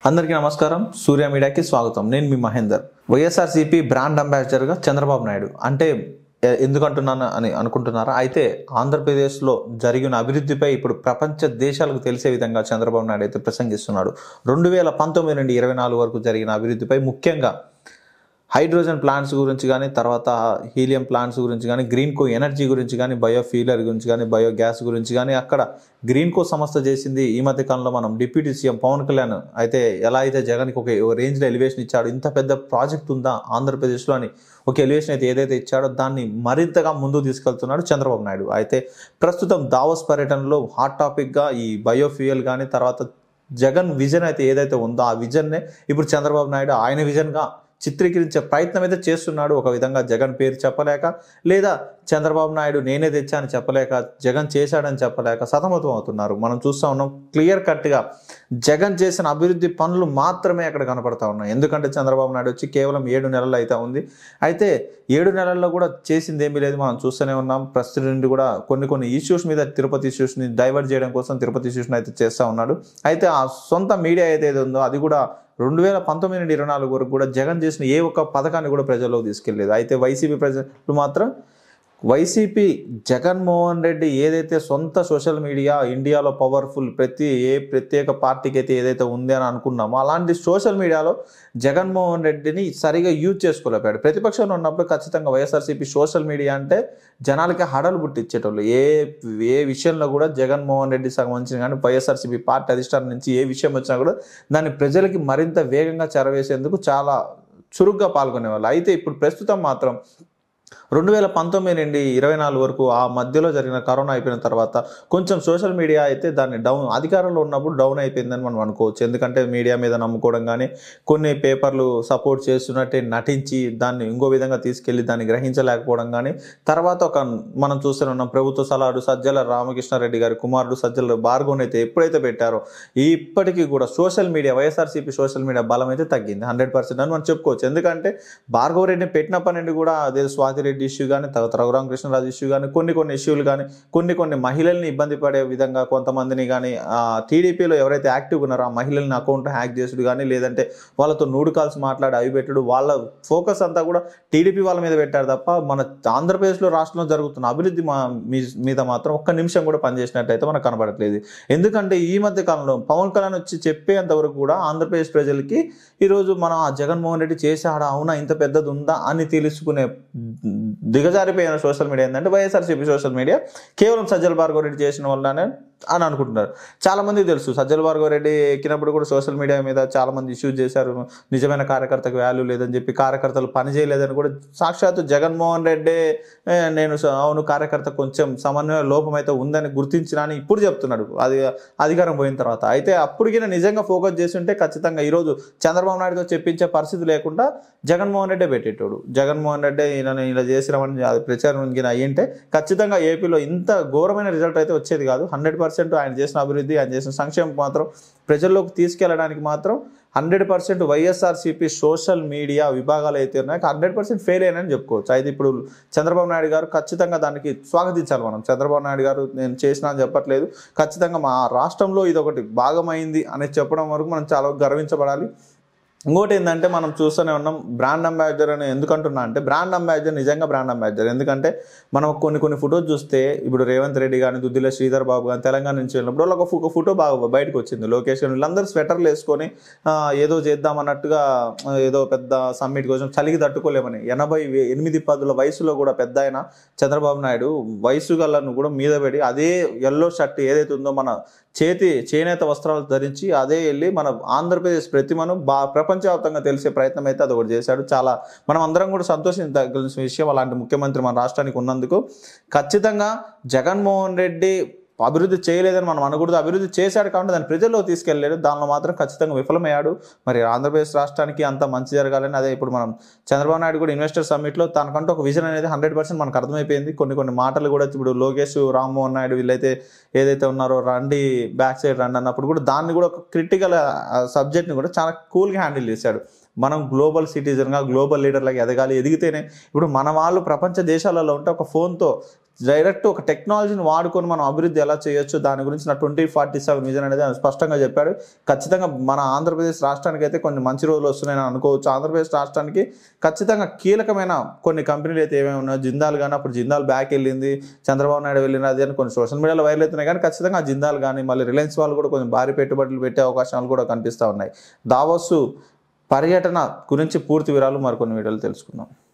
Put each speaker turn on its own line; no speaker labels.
అందరికీ నమస్కారం. సూర్య మీడియాకి స్వాగతం. నేను మీ మహేందర్. వైఎస్ఆర్సీపీ బ్రాండ్ అంబాసిడర్గా చంద్రబాబు నాయుడు అంటే ఎందుకంటున్నాను అని అనుకుంటున్నారా? అయితే ఆంధ్రప్రదేశ్లో జరిగిన అభివృద్ధిపై ఇప్పుడు ప్రపంచ దేశాలకు తెలిసే విధంగా చంద్రబాబు నాయుడు అయితే ప్రసంగిస్తున్నాడు. 2019 నుండి 24 వరకు జరిగిన అభివృద్ధిపై ముఖ్యంగా హైడ్రోజన్ ప్లాంట్స్ గురించి కానీ, తర్వాత హీలియం ప్లాంట్స్ గురించి కానీ, గ్రీన్కో ఎనర్జీ గురించి కానీ, బయోఫ్యూయల్ గురించి కానీ, బయోగ్యాస్ గురించి కానీ, అక్కడ గ్రీన్కో సంస్థ చేసింది. ఈ మధ్య కాలంలో మనం డిప్యూటీ సీఎం పవన్ కళ్యాణ్ అయితే ఎలా అయితే జగన్కి ఒక రేంజ్లో ఎలివేషన్ ఇచ్చాడు, ఇంత పెద్ద ప్రాజెక్ట్ ఉందా ఆంధ్రప్రదేశ్లో అని ఒక ఎలివేషన్ అయితే ఏదైతే ఇచ్చాడో దాన్ని మరింతగా ముందుకు తీసుకెళ్తున్నాడు చంద్రబాబు నాయుడు. అయితే ప్రస్తుతం దావోస్ పర్యటనలో హాట్ టాపిక్గా ఈ బయోఫ్యూయల్ కానీ, తర్వాత జగన్ విజన్ అయితే ఏదైతే ఉందో ఆ విజన్నే ఇప్పుడు చంద్రబాబు నాయుడు ఆయన విజన్గా చిత్రీకరించే ప్రయత్నం అయితే చేస్తున్నాడు. ఒక విధంగా జగన్ పేరు చెప్పలేక, లేదా చంద్రబాబు నాయుడు నేనే తెచ్చాను చెప్పలేక, జగన్ చేశాడని చెప్పలేక సతమతం అవుతున్నారు. మనం చూస్తూ ఉన్నాం క్లియర్ కట్గా జగన్ చేసిన అభివృద్ధి పనులు మాత్రమే అక్కడ కనపడతా ఉన్నాయి. ఎందుకంటే చంద్రబాబు నాయుడు వచ్చి కేవలం 7 నెలలు అయితే ఉంది. అయితే 7 నెలల్లో కూడా చేసింది ఏమీ లేదు. మనం చూస్తూనే ఉన్నాం. ప్రస్తుతం నుండి కూడా కొన్ని ఇష్యూస్ మీద తిరుపతి ఇష్యూస్ని డైవర్ట్ చేయడం కోసం తిరుపతి ఇష్యూస్ని అయితే చేస్తూ ఉన్నాడు. అయితే ఆ సొంత మీడియా ఏదైతే ఉందో అది కూడా 2019 నుండి 24 వరకు కూడా జగన్ చేసిన ఏ ఒక్క పథకాన్ని కూడా ప్రజల్లోకి తీసుకెళ్ళలేదు. అయితే వైసీపీ ప్రజలు మాత్రం వైసీపీ జగన్మోహన్ రెడ్డి ఏదైతే సొంత సోషల్ మీడియా ఇండియాలో పవర్ఫుల్ ప్రత్యేక పార్టీకి అయితే ఏదైతే ఉంది అని అనుకున్నామో అలాంటి సోషల్ మీడియాలో జగన్మోహన్ రెడ్డిని సరిగా యూజ్ చేసుకోలేపాడు. ప్రతిపక్షంలో ఉన్నప్పుడు ఖచ్చితంగా వైఎస్ఆర్సీపీ సోషల్ మీడియా అంటే జనాలకి హడలు పుట్టించేటోళ్ళు. ఏ విషయంలో కూడా జగన్మోహన్ రెడ్డి సంబంధించిన కానీ వైఎస్ఆర్సీపీ పార్టీ అధిష్టానం నుంచి ఏ విషయం వచ్చినా కూడా దాన్ని ప్రజలకి మరింత వేగంగా చేరవేసేందుకు చాలా చురుగ్గా పాల్గొనేవాళ్ళు. అయితే ఇప్పుడు ప్రస్తుతం మాత్రం 2019 నుండి 24 వరకు ఆ మధ్యలో జరిగిన కరోనా అయిపోయిన తర్వాత కొంచెం సోషల్ మీడియా అయితే దాన్ని అధికారంలో ఉన్నప్పుడు డౌన్ అయిపోయిందని మనం అనుకోవచ్చు. ఎందుకంటే మీడియా మీద నమ్ముకోవడం కానీ, కొన్ని పేపర్లు సపోర్ట్ చేస్తున్నట్టే నటించి దాన్ని ఇంకో విధంగా తీసుకెళ్లి దాన్ని గ్రహించలేకపోవడం కానీ, తర్వాత మనం చూస్తూనే ఉన్నాం ప్రభుత్వ సలహాలు సజ్జల రామకృష్ణారెడ్డి గారి కుమారుడు సజ్జల భార్గవ్ అయితే ఎప్పుడైతే పెట్టారో ఇప్పటికీ కూడా social media YSRCP social media బలం అయితే తగ్గింది 100% అని మనం చెప్పుకోవచ్చు. ఎందుకంటే భార్గవ్ రెడ్డిని పెట్టినప్పటి నుండి కూడా అదే స్వాతిరెడ్డి ఇష్యూ కానీ, తర్వాత రఘురామకృష్ణరాజు ఇష్యూ కానీ, కొన్ని ఇష్యూలు కానీ, కొన్ని మహిళల్ని ఇబ్బంది పడే విధంగా కొంతమందిని కానీ టీడీపీలో ఎవరైతే యాక్టివ్గా ఉన్నారో ఆ మహిళల్ని అకౌంట్ హ్యాక్ చేసుడు కానీ, లేదంటే వాళ్ళతో నూడు కాల్స్ మాట్లాడి అవి పెట్టుడు, వాళ్ళ ఫోకస్ అంతా కూడా టీడీపీ వాళ్ళ మీద పెట్టారు తప్ప మన ఆంధ్రప్రదేశ్లో రాష్ట్రంలో జరుగుతున్న అభివృద్ధి మీద మాత్రం ఒక్క నిమిషం కూడా పనిచేసినట్టయితే మనకు కనబడట్లేదు. ఎందుకంటే ఈ మధ్య కాలంలో పవన్ కళ్యాణ్ వచ్చి చెప్పేంత వరకు కూడా ఆంధ్రప్రదేశ్ ప్రజలకి ఈరోజు మనం ఆ జగన్మోహన్ రెడ్డి చేశాడా, అవునా ఇంత పెద్దది ఉందా అని తెలుసుకునే దిగజారిపోయిన సోషల్ మీడియా ఏంటంటే వైఎస్ఆర్సీపీ సోషల్ మీడియా. కేవలం సజ్జల భార్గవ్ రెడ్డి చేసిన వల్లనే అని అనుకుంటున్నారు. చాలా మందికి తెలుసు సజ్జల భార్గవ్ రెడ్డి ఎక్కినప్పుడు కూడా సోషల్ మీడియా మీద చాలా మంది ఇష్యూస్ చేశారు. నిజమైన కార్యకర్తకు వాల్యూ లేదని చెప్పి, కార్యకర్తలు పని చేయలేదని కూడా సాక్షాత్తు జగన్మోహన్ రెడ్డి నేను అవును కార్యకర్త కొంచెం సమన్వయ లోపం అయితే ఉందని గుర్తించిన అని ఇప్పుడు చెప్తున్నాడు అది అధికారం పోయిన తర్వాత. అయితే అప్పటికి నిజంగా ఫోకస్ చేసి ఉంటే ఖచ్చితంగా ఈరోజు చంద్రబాబు నాయుడుతో చెప్పించే పరిస్థితి లేకుండా జగన్మోహన్ రెడ్డి పెట్టేటోడు. జగన్మోహన్ రెడ్డి ఇలా చేసినామని ప్రచారం అయ్యింటే ఖచ్చితంగా ఏపీలో ఇంత ఘోరమైన రిజల్ట్ అయితే వచ్చేది కాదు. 100% ఆయన చేసిన అభివృద్ధి, ఆయన చేసిన సంక్షేమం మాత్రం ప్రజల్లోకి తీసుకెళ్లడానికి మాత్రం 100% వైఎస్ఆర్సీపీ సోషల్ మీడియా విభాగాలు అయితే ఉన్నాయి 100% ఫెయిల్ అయినని చెప్పుకోవచ్చు. అయితే ఇప్పుడు చంద్రబాబు నాయుడు గారు ఖచ్చితంగా దానికి స్వాగతించాలి. మనం చంద్రబాబు నాయుడు గారు నేను చేసినా అని చెప్పట్లేదు, ఖచ్చితంగా మా రాష్ట్రంలో ఇది ఒకటి భాగమైంది అని చెప్పడం వరకు మనం చాలా గర్వించబడాలి. ఇంకోటి ఏంటంటే మనం చూస్తూనే ఉన్నాం బ్రాండ్ అంబాసిడర్ అని ఎందుకంటున్నా అంటే బ్రాండ్ అంబాసిడర్ నిజంగా బ్రాండ్ అంబాసిడర్. ఎందుకంటే మనం కొన్ని ఫోటోస్ చూస్తే ఇప్పుడు రేవంత్ రెడ్డి కానీ, దుద్దిల శ్రీధర్ బాబు కానీ తెలంగాణ నుంచి వెళ్ళినప్పుడు వాళ్ళకి ఒక ఫోటో బాగా బయటకు వచ్చింది. లోకేష్ కానీ వీళ్ళందరూ స్వెటర్లు వేసుకొని ఏదో చేద్దామన్నట్టుగా ఏదో పెద్ద సమ్మిట్ కోసం చలికి తట్టుకోలేమని 88 వయసులో కూడా పెద్ద ఆయన చంద్రబాబు నాయుడు వయసు గలను కూడా మీద పెడి అదే ఎల్లో షర్ట్ ఏదైతే ఉందో మన చేనేత వస్త్రాలు ధరించి అదే వెళ్ళి మన ఆంధ్రప్రదేశ్ ప్రతిమను ప్రపంచవ్యాప్తంగా తెలిసే ప్రయత్నం అయితే అది ఒకటి చేశాడు. చాలా మనం అందరం కూడా సంతోషించాల్సిన విషయం అలాంటి ముఖ్యమంత్రి మన రాష్ట్రానికి ఉన్నందుకు. ఖచ్చితంగా జగన్మోహన్ రెడ్డి అభివృద్ధి చేయలేదని మనం అనకూడదు, అభివృద్ధి చేశాడు కాబట్టి దాన్ని ప్రజల్లో తీసుకెళ్ళలేడు, దానిలో మాత్రం ఖచ్చితంగా విఫలమయ్యాడు. మరి ఆంధ్రప్రదేశ్ రాష్ట్రానికి అంత మంచి జరగాలని అదే ఇప్పుడు మనం చంద్రబాబు నాయుడు కూడా ఇన్వెస్టర్ సమ్మిట్లో తనకంటూ ఒక విజన్ అనేది 100% మనకు అర్థమైపోయింది. కొన్ని మాటలు కూడా ఇప్పుడు లోకేష్ రామ్మోహన్ నాయుడు వీళ్ళైతే ఏదైతే ఉన్నారో రండి బ్యాక్ సైడ్ రండి అన్నప్పుడు కూడా దాన్ని కూడా ఒక క్రిటికల్ సబ్జెక్ట్ని కూడా చాలా కూల్గా హ్యాండిల్ చేశాడు. మనం గ్లోబల్ సిటిజన్గా గ్లోబల్ లీడర్లాగా ఎదగాలి, ఎదిగితేనే ఇప్పుడు మన వాళ్ళు ప్రపంచ దేశాలలో ఉంటే ఒక ఫోన్తో డైరెక్ట్ ఒక టెక్నాలజీని వాడుకొని మనం అభివృద్ధి ఎలా చేయొచ్చు దాని గురించి నా 2047 విజన్ అనేది ఆయన స్పష్టంగా చెప్పాడు. ఖచ్చితంగా మన ఆంధ్రప్రదేశ్ రాష్ట్రానికి అయితే కొన్ని మంచి రోజులు వస్తున్నాయని అనుకోవచ్చు. ఆంధ్రప్రదేశ్ రాష్ట్రానికి ఖచ్చితంగా కీలకమైన కొన్ని కంపెనీలు అయితే ఏమేమి ఉన్నాయో, జిందాల్ కానీ, అప్పుడు జిందాల్ బ్యాక్ వెళ్ళింది, చంద్రబాబు నాయుడు వెళ్ళింది, అది అని కొన్ని సోషల్ మీడియాలో వైరల్ అవుతున్నాయి. కానీ ఖచ్చితంగా ఆ జిందాల్ కానీ, మళ్ళీ రిలయన్స్ వాళ్ళు కూడా కొంచెం భారీ పెట్టుబడులు పెట్టే అవకాశాలు కూడా కనిపిస్తూ ఉన్నాయి. దావోస్ పర్యటన గురించి పూర్తి వివరాలు మరికొన్ని వీడియోలు తెలుసుకుందాం.